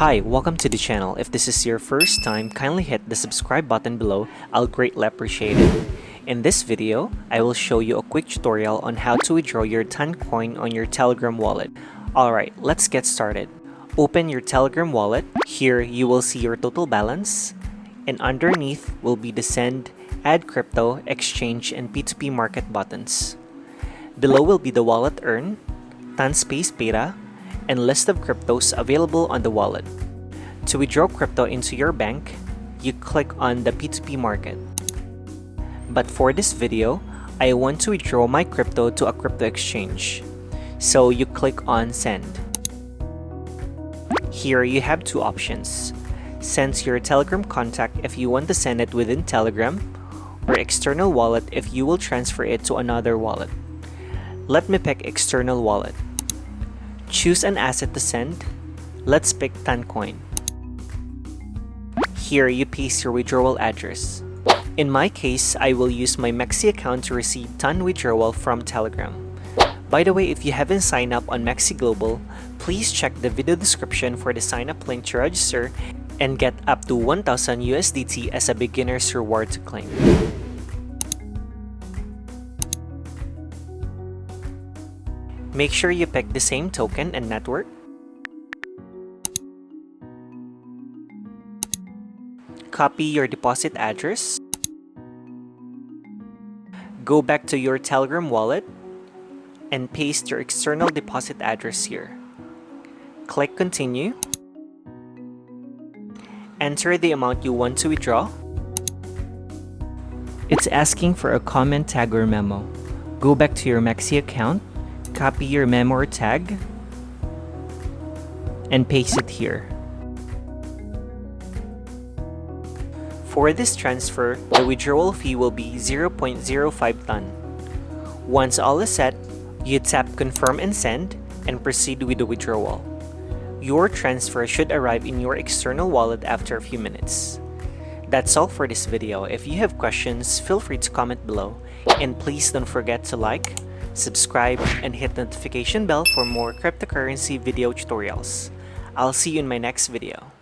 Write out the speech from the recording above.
Hi, welcome to the channel. If this is your first time, kindly hit the subscribe button below. I'll greatly appreciate it. In this video, I will show you a quick tutorial on how to withdraw your Toncoin on your Telegram wallet. Alright, let's get started. Open your Telegram wallet. Here, you will see your total balance. And underneath will be the Send, Add Crypto, Exchange, and P2P Market buttons. Below will be the Wallet Earn, Ton Space Beta, and list of cryptos available on the wallet. To withdraw crypto into your bank, you click on the P2P market. But for this video, I want to withdraw my crypto to a crypto exchange. So you click on Send. Here you have two options. Send to your Telegram contact if you want to send it within Telegram, or external wallet if you will transfer it to another wallet. Let me pick external wallet. Choose an asset to send. Let's pick Toncoin. Here you paste your withdrawal address. In my case, I will use my MEXC account to receive Ton withdrawal from Telegram. By the way, if you haven't signed up on MEXC Global, please check the video description for the sign up link to register and get up to 1,000 USDT as a beginner's reward to claim. Make sure you pick the same token and network. Copy your deposit address. Go back to your Telegram wallet and paste your external deposit address here. Click Continue. Enter the amount you want to withdraw. It's asking for a comment, tag, or memo. Go back to your MEXC account. Copy your memo or tag and paste it here. For this transfer, the withdrawal fee will be 0.05 Ton. Once all is set, you tap Confirm and Send and proceed with the withdrawal. Your transfer should arrive in your external wallet after a few minutes. That's all for this video. If you have questions, feel free to comment below. And please don't forget to like, subscribe, and hit the notification bell for more cryptocurrency video tutorials. I'll see you in my next video.